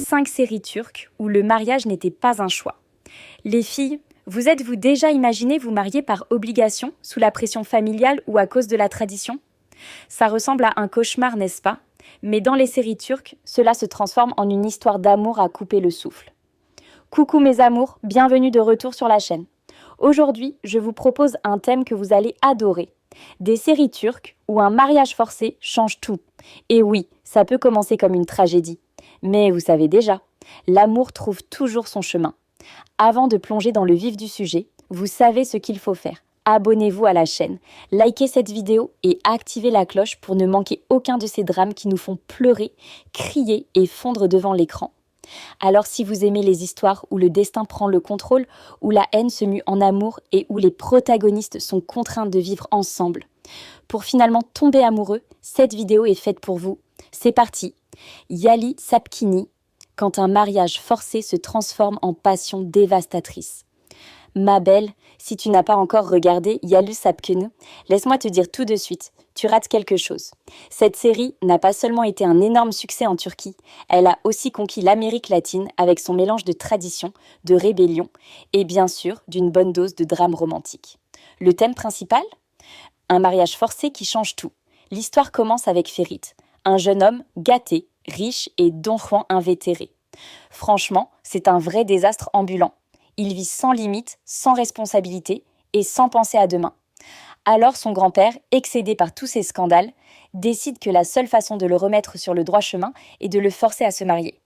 5 séries turques où le mariage n'était pas un choix. Les filles, vous êtes-vous déjà imaginé vous marier par obligation, sous la pression familiale ou à cause de la tradition ? Ça ressemble à un cauchemar, n'est-ce pas ? Mais dans les séries turques, cela se transforme en une histoire d'amour à couper le souffle. Coucou mes amours, bienvenue de retour sur la chaîne. Aujourd'hui, je vous propose un thème que vous allez adorer. Des séries turques où un mariage forcé change tout. Et oui, ça peut commencer comme une tragédie. Mais vous savez déjà, l'amour trouve toujours son chemin. Avant de plonger dans le vif du sujet, vous savez ce qu'il faut faire. Abonnez-vous à la chaîne, likez cette vidéo et activez la cloche pour ne manquer aucun de ces drames qui nous font pleurer, crier et fondre devant l'écran. Alors si vous aimez les histoires où le destin prend le contrôle, où la haine se mue en amour et où les protagonistes sont contraints de vivre ensemble, pour finalement tomber amoureux, cette vidéo est faite pour vous. C'est parti. Yali Sapkini, quand un mariage forcé se transforme en passion dévastatrice. Ma belle, si tu n'as pas encore regardé Yalu Sapkini, laisse-moi te dire tout de suite, tu rates quelque chose. Cette série n'a pas seulement été un énorme succès en Turquie, elle a aussi conquis l'Amérique latine avec son mélange de tradition, de rébellion et bien sûr d'une bonne dose de drame romantique. Le thème principal ? Un mariage forcé qui change tout. L'histoire commence avec Ferit, un jeune homme gâté, riche et Don Juan invétéré. Franchement, c'est un vrai désastre ambulant. Il vit sans limite, sans responsabilité et sans penser à demain. Alors son grand-père, excédé par tous ces scandales, décide que la seule façon de le remettre sur le droit chemin est de le forcer à se marier.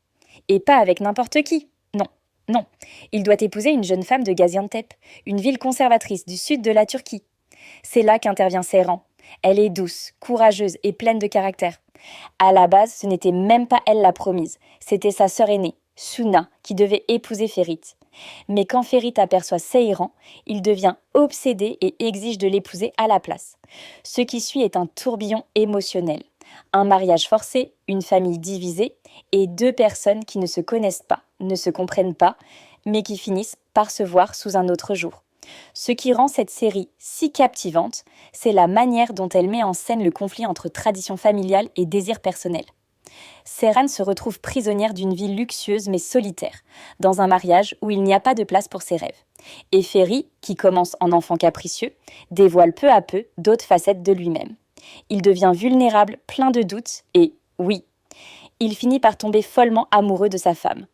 Et pas avec n'importe qui. Non. Il doit épouser une jeune femme de Gaziantep, une ville conservatrice du sud de la Turquie. C'est là qu'intervient Seyran. Elle est douce, courageuse et pleine de caractère. À la base, ce n'était même pas elle la promise, c'était sa sœur aînée, Suna, qui devait épouser Ferit. Mais quand Ferit aperçoit Seyran, il devient obsédé et exige de l'épouser à la place. Ce qui suit est un tourbillon émotionnel. Un mariage forcé, une famille divisée et 2 personnes qui ne se connaissent pas, ne se comprennent pas, mais qui finissent par se voir sous un autre jour. Ce qui rend cette série si captivante, c'est la manière dont elle met en scène le conflit entre tradition familiale et désir personnel. Seyran se retrouve prisonnière d'une vie luxueuse mais solitaire, dans un mariage où il n'y a pas de place pour ses rêves. Et Ferit, qui commence en enfant capricieux, dévoile peu à peu d'autres facettes de lui-même. Il devient vulnérable, plein de doutes et, oui, il finit par tomber follement amoureux de sa femme.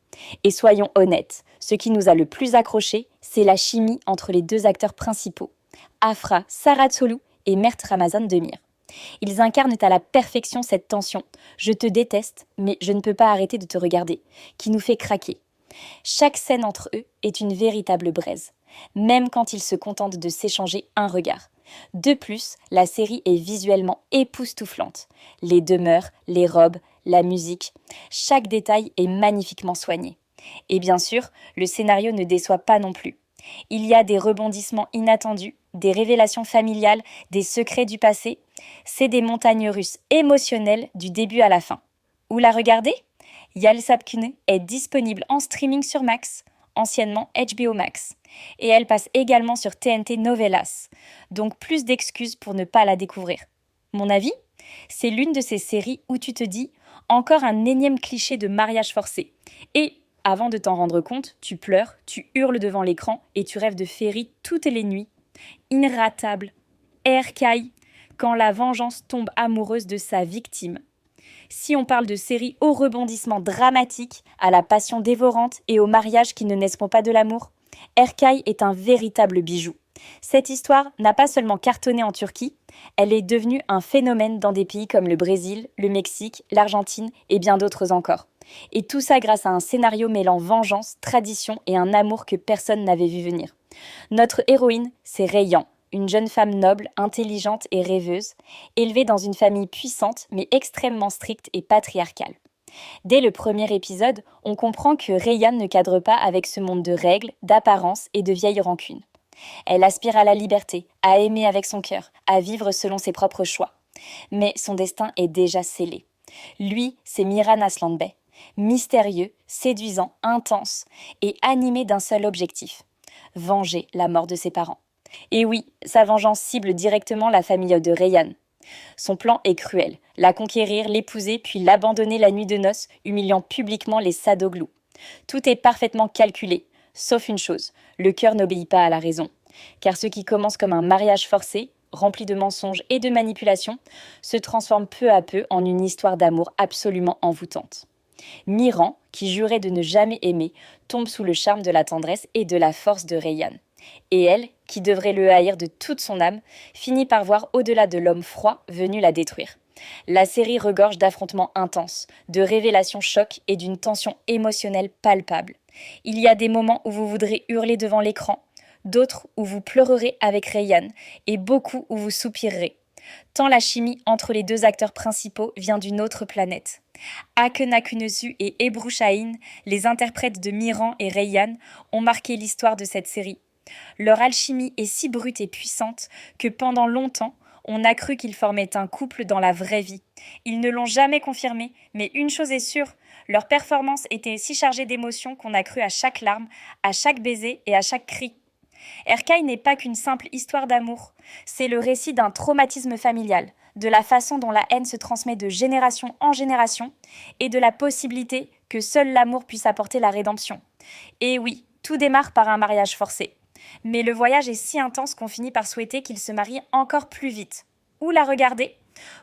Et soyons honnêtes, ce qui nous a le plus accroché, c'est la chimie entre les 2 acteurs principaux, Afra Saraçoğlu et Mert Ramazan Demir. Ils incarnent à la perfection cette tension « je te déteste, mais je ne peux pas arrêter de te regarder » qui nous fait craquer. Chaque scène entre eux est une véritable braise, même quand ils se contentent de s'échanger un regard. De plus, la série est visuellement époustouflante. Les demeures, les robes, la musique, chaque détail est magnifiquement soigné. Et bien sûr, le scénario ne déçoit pas non plus. Il y a des rebondissements inattendus, des révélations familiales, des secrets du passé. C'est des montagnes russes émotionnelles du début à la fin. Où la regarder ? Yalu Sapkini est disponible en streaming sur Max, anciennement HBO Max. Et elle passe également sur TNT Novelas. Donc plus d'excuses pour ne pas la découvrir. Mon avis ? C'est l'une de ces séries où tu te dis « encore un énième cliché de mariage forcé ». Et avant de t'en rendre compte, tu pleures, tu hurles devant l'écran et tu rêves de Ferit toutes les nuits. Inratable, Erkay, quand la vengeance tombe amoureuse de sa victime. Si on parle de séries au rebondissement dramatique, à la passion dévorante et aux mariages qui ne naissent pas de l'amour, Erkay est un véritable bijou. Cette histoire n'a pas seulement cartonné en Turquie, elle est devenue un phénomène dans des pays comme le Brésil, le Mexique, l'Argentine et bien d'autres encore. Et tout ça grâce à un scénario mêlant vengeance, tradition et un amour que personne n'avait vu venir. Notre héroïne, c'est Reyhan, une jeune femme noble, intelligente et rêveuse, élevée dans une famille puissante mais extrêmement stricte et patriarcale. Dès le premier épisode, on comprend que Reyhan ne cadre pas avec ce monde de règles, d'apparences et de vieilles rancunes. Elle aspire à la liberté, à aimer avec son cœur, à vivre selon ses propres choix. Mais son destin est déjà scellé. Lui, c'est Miran Aslanbey, mystérieux, séduisant, intense et animé d'un seul objectif, venger la mort de ses parents. Et oui, sa vengeance cible directement la famille de Reyhan. Son plan est cruel, la conquérir, l'épouser, puis l'abandonner la nuit de noces, humiliant publiquement les Sadoglous. Tout est parfaitement calculé, sauf une chose, le cœur n'obéit pas à la raison. Car ce qui commence comme un mariage forcé, rempli de mensonges et de manipulations, se transforme peu à peu en une histoire d'amour absolument envoûtante. Miran, qui jurait de ne jamais aimer, tombe sous le charme de la tendresse et de la force de Rayyan. Et elle, qui devrait le haïr de toute son âme, finit par voir au-delà de l'homme froid venu la détruire. La série regorge d'affrontements intenses, de révélations chocs et d'une tension émotionnelle palpable. Il y a des moments où vous voudrez hurler devant l'écran, d'autres où vous pleurerez avec Rayyan, et beaucoup où vous soupirerez. Tant la chimie entre les deux acteurs principaux vient d'une autre planète. Akhenakenesu et Ebru Şahin, les interprètes de Miran et Rayyan, ont marqué l'histoire de cette série. Leur alchimie est si brute et puissante que pendant longtemps, on a cru qu'ils formaient un couple dans la vraie vie. Ils ne l'ont jamais confirmé, mais une chose est sûre, leur performance était si chargée d'émotions qu'on a cru à chaque larme, à chaque baiser et à chaque cri. Erkai n'est pas qu'une simple histoire d'amour, c'est le récit d'un traumatisme familial, de la façon dont la haine se transmet de génération en génération et de la possibilité que seul l'amour puisse apporter la rédemption. Et oui, tout démarre par un mariage forcé. Mais le voyage est si intense qu'on finit par souhaiter qu'ils se marient encore plus vite. Où la regarder ?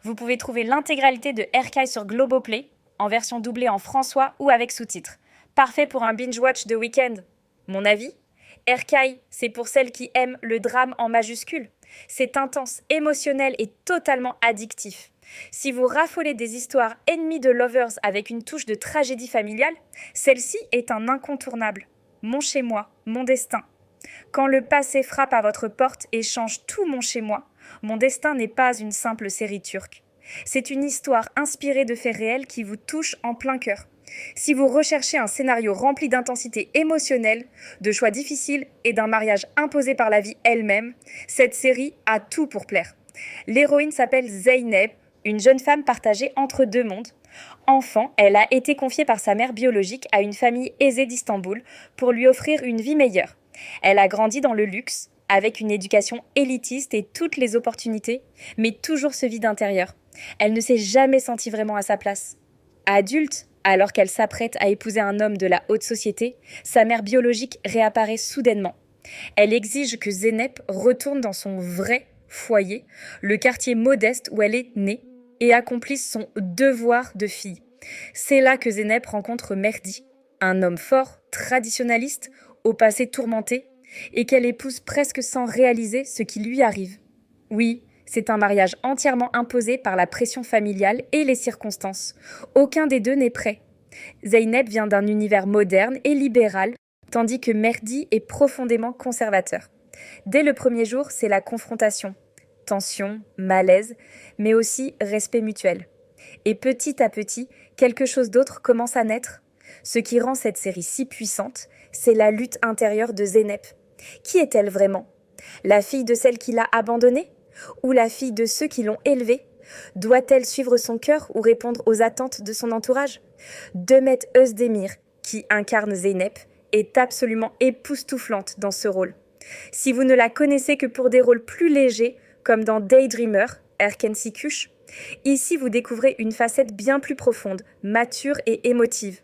Vous pouvez trouver l'intégralité de Erkai sur Globoplay, en version doublée en françois ou avec sous-titres. Parfait pour un binge-watch de week-end. Mon avis ? Erkai, c'est pour celles qui aiment le drame en majuscule. C'est intense, émotionnel et totalement addictif. Si vous raffolez des histoires ennemies de lovers avec une touche de tragédie familiale, celle-ci est un incontournable. Mon chez-moi, mon destin. Quand le passé frappe à votre porte et change tout mon chez-moi, mon destin n'est pas une simple série turque. C'est une histoire inspirée de faits réels qui vous touche en plein cœur. Si vous recherchez un scénario rempli d'intensité émotionnelle, de choix difficiles et d'un mariage imposé par la vie elle-même, cette série a tout pour plaire. L'héroïne s'appelle Zeynep, une jeune femme partagée entre deux mondes. Enfant, elle a été confiée par sa mère biologique à une famille aisée d'Istanbul pour lui offrir une vie meilleure. Elle a grandi dans le luxe, avec une éducation élitiste et toutes les opportunités, mais toujours ce vide intérieur. Elle ne s'est jamais sentie vraiment à sa place. Adulte, alors qu'elle s'apprête à épouser un homme de la haute société, sa mère biologique réapparaît soudainement. Elle exige que Zeynep retourne dans son vrai foyer, le quartier modeste où elle est née, et accomplisse son devoir de fille. C'est là que Zeynep rencontre Mehdi, un homme fort, traditionnaliste, au passé tourmenté, et qu'elle épouse presque sans réaliser ce qui lui arrive. Oui, c'est un mariage entièrement imposé par la pression familiale et les circonstances. Aucun des deux n'est prêt. Zeynep vient d'un univers moderne et libéral, tandis que Mehdi est profondément conservateur. Dès le premier jour, c'est la confrontation. Tension, malaise, mais aussi respect mutuel. Et petit à petit, quelque chose d'autre commence à naître. Ce qui rend cette série si puissante, c'est la lutte intérieure de Zeynep. Qui est-elle vraiment ? La fille de celle qui l'a abandonnée ? Ou la fille de ceux qui l'ont élevée ? Doit-elle suivre son cœur ou répondre aux attentes de son entourage ? Demet Özdemir, qui incarne Zeynep, est absolument époustouflante dans ce rôle. Si vous ne la connaissez que pour des rôles plus légers, comme dans Daydreamer, Erken Sikuş, ici vous découvrez une facette bien plus profonde, mature et émotive.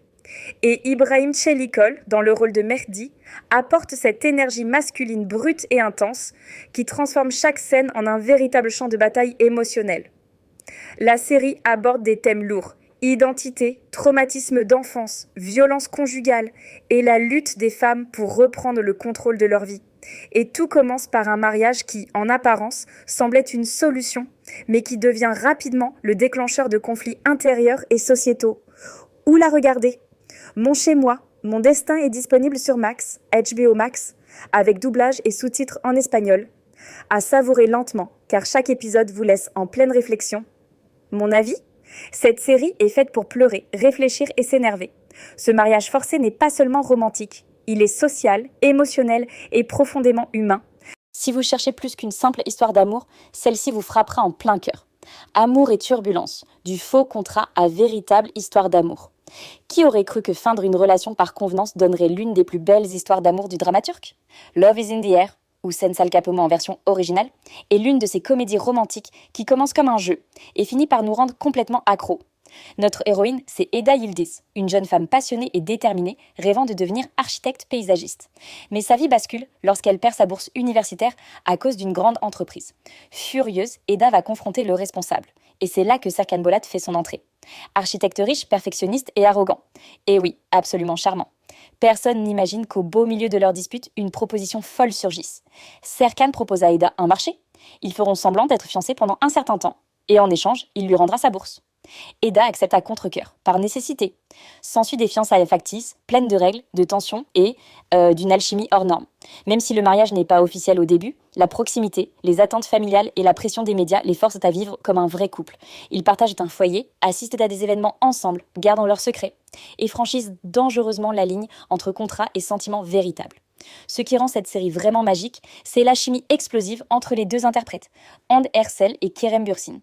Et Ibrahim Çelikol, dans le rôle de Mehdi, apporte cette énergie masculine brute et intense qui transforme chaque scène en un véritable champ de bataille émotionnel. La série aborde des thèmes lourds, identité, traumatisme d'enfance, violence conjugale et la lutte des femmes pour reprendre le contrôle de leur vie. Et tout commence par un mariage qui, en apparence, semblait une solution, mais qui devient rapidement le déclencheur de conflits intérieurs et sociétaux. Où la regarder ? Mon chez-moi, mon destin est disponible sur Max, HBO Max, avec doublage et sous-titres en espagnol. À savourer lentement, car chaque épisode vous laisse en pleine réflexion. Mon avis ? Cette série est faite pour pleurer, réfléchir et s'énerver. Ce mariage forcé n'est pas seulement romantique, il est social, émotionnel et profondément humain. Si vous cherchez plus qu'une simple histoire d'amour, celle-ci vous frappera en plein cœur. Amour et turbulence, du faux contrat à véritable histoire d'amour. Qui aurait cru que feindre une relation par convenance donnerait l'une des plus belles histoires d'amour du drama turc ? Love is in the air, ou Sensal Capomo en version originale, est l'une de ces comédies romantiques qui commence comme un jeu et finit par nous rendre complètement accros. Notre héroïne, c'est Eda Yildiz, une jeune femme passionnée et déterminée, rêvant de devenir architecte paysagiste. Mais sa vie bascule lorsqu'elle perd sa bourse universitaire à cause d'une grande entreprise. Furieuse, Eda va confronter le responsable. Et c'est là que Serkan Bolat fait son entrée. Architecte riche, perfectionniste et arrogant. Et oui, absolument charmant. Personne n'imagine qu'au beau milieu de leur dispute, une proposition folle surgisse. Serkan propose à Eda un marché. Ils feront semblant d'être fiancés pendant un certain temps. Et en échange, il lui rendra sa bourse. Eda accepte à contre-cœur, par nécessité. S'ensuit des fiançailles factices, pleines de règles, de tensions et d'une alchimie hors norme. Même si le mariage n'est pas officiel au début, la proximité, les attentes familiales et la pression des médias les forcent à vivre comme un vrai couple. Ils partagent un foyer, assistent à des événements ensemble, gardant leurs secrets et franchissent dangereusement la ligne entre contrat et sentiments véritables. Ce qui rend cette série vraiment magique, c'est la chimie explosive entre les deux interprètes, Hande Erçel et Kerem Bürsin.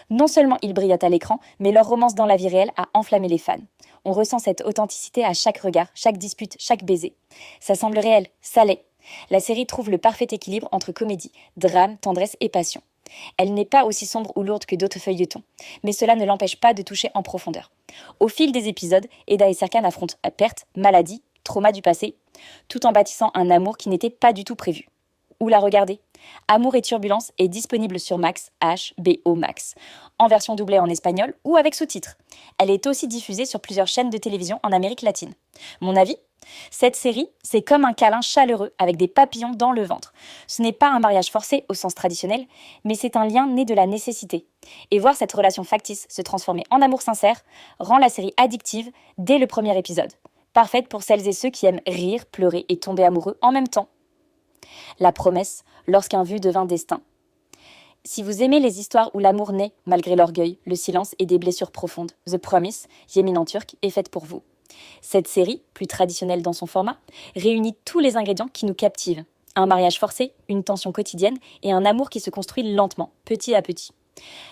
Non seulement ils brillent à l'écran, mais leur romance dans la vie réelle a enflammé les fans. On ressent cette authenticité à chaque regard, chaque dispute, chaque baiser. Ça semble réel, ça l'est. La série trouve le parfait équilibre entre comédie, drame, tendresse et passion. Elle n'est pas aussi sombre ou lourde que d'autres feuilletons, mais cela ne l'empêche pas de toucher en profondeur. Au fil des épisodes, Eda et Serkan affrontent perte, maladie, trauma du passé, tout en bâtissant un amour qui n'était pas du tout prévu. Où la regarder ? Amour et Turbulence est disponible sur Max, HBO Max, en version doublée en espagnol ou avec sous-titres. Elle est aussi diffusée sur plusieurs chaînes de télévision en Amérique latine. Mon avis ? Cette série, c'est comme un câlin chaleureux avec des papillons dans le ventre. Ce n'est pas un mariage forcé au sens traditionnel, mais c'est un lien né de la nécessité. Et voir cette relation factice se transformer en amour sincère rend la série addictive dès le premier épisode. Parfaite pour celles et ceux qui aiment rire, pleurer et tomber amoureux en même temps. La promesse, lorsqu'un vu devint destin. Si vous aimez les histoires où l'amour naît malgré l'orgueil, le silence et des blessures profondes, The Promise, Yemin en turc, est faite pour vous. Cette série, plus traditionnelle dans son format, réunit tous les ingrédients qui nous captivent. Un mariage forcé, une tension quotidienne et un amour qui se construit lentement, petit à petit.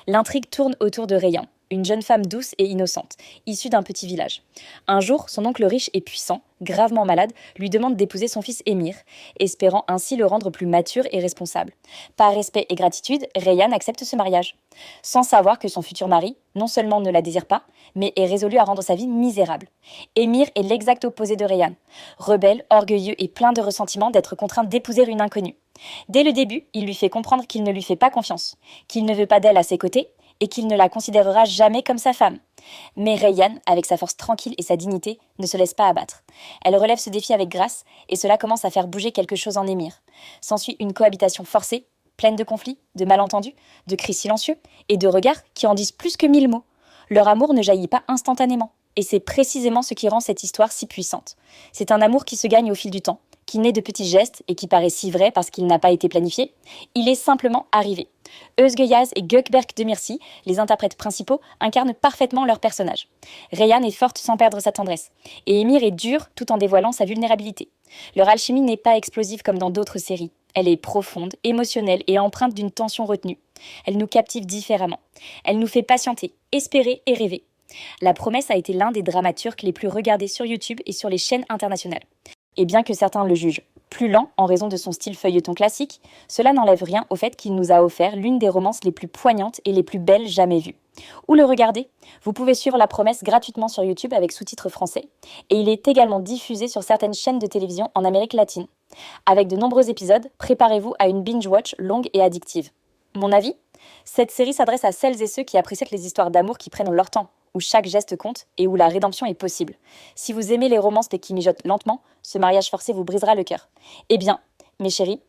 L'intrigue tourne autour de Reyhan, une jeune femme douce et innocente, issue d'un petit village. Un jour, son oncle riche et puissant, gravement malade, lui demande d'épouser son fils Émir, espérant ainsi le rendre plus mature et responsable. Par respect et gratitude, Reyhan accepte ce mariage, sans savoir que son futur mari, non seulement ne la désire pas, mais est résolu à rendre sa vie misérable. Émir est l'exact opposé de Reyhan, rebelle, orgueilleux et plein de ressentiment d'être contraint d'épouser une inconnue. Dès le début, il lui fait comprendre qu'il ne lui fait pas confiance, qu'il ne veut pas d'elle à ses côtés, et qu'il ne la considérera jamais comme sa femme. Mais Reyhan, avec sa force tranquille et sa dignité, ne se laisse pas abattre. Elle relève ce défi avec grâce, et cela commence à faire bouger quelque chose en Émir. S'ensuit une cohabitation forcée, pleine de conflits, de malentendus, de cris silencieux, et de regards qui en disent plus que 1000 mots. Leur amour ne jaillit pas instantanément, et c'est précisément ce qui rend cette histoire si puissante. C'est un amour qui se gagne au fil du temps, qui naît de petits gestes et qui paraît si vrai parce qu'il n'a pas été planifié. Il est simplement arrivé. Özge Yaz et Gökberk Demirci, les interprètes principaux, incarnent parfaitement leur personnage. Reyhan est forte sans perdre sa tendresse, et Émir est dur tout en dévoilant sa vulnérabilité. Leur alchimie n'est pas explosive comme dans d'autres séries. Elle est profonde, émotionnelle et empreinte d'une tension retenue. Elle nous captive différemment. Elle nous fait patienter, espérer et rêver. La Promesse a été l'un des dramaturges les plus regardés sur YouTube et sur les chaînes internationales. Et bien que certains le jugent plus lent en raison de son style feuilleton classique, cela n'enlève rien au fait qu'il nous a offert l'une des romances les plus poignantes et les plus belles jamais vues. Où le regarder ? Vous pouvez suivre La Promesse gratuitement sur YouTube avec sous-titres français, et il est également diffusé sur certaines chaînes de télévision en Amérique latine. Avec de nombreux épisodes, préparez-vous à une binge-watch longue et addictive. Mon avis ? Cette série s'adresse à celles et ceux qui apprécient les histoires d'amour qui prennent leur temps, où chaque geste compte et où la rédemption est possible. Si vous aimez les romances qui mijotent lentement, ce mariage forcé vous brisera le cœur. Eh bien, mes chéris,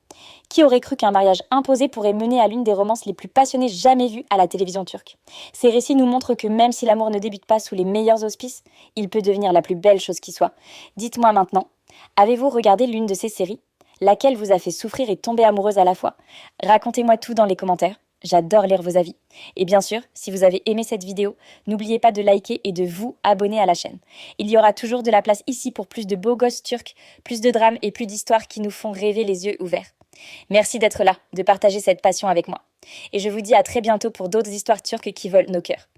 qui aurait cru qu'un mariage imposé pourrait mener à l'une des romances les plus passionnées jamais vues à la télévision turque ? Ces récits nous montrent que même si l'amour ne débute pas sous les meilleurs auspices, il peut devenir la plus belle chose qui soit. Dites-moi maintenant, avez-vous regardé l'une de ces séries ? Laquelle vous a fait souffrir et tomber amoureuse à la fois ? Racontez-moi tout dans les commentaires. J'adore lire vos avis. Et bien sûr, si vous avez aimé cette vidéo, n'oubliez pas de liker et de vous abonner à la chaîne. Il y aura toujours de la place ici pour plus de beaux gosses turcs, plus de drames et plus d'histoires qui nous font rêver les yeux ouverts. Merci d'être là, de partager cette passion avec moi. Et je vous dis à très bientôt pour d'autres histoires turques qui volent nos cœurs.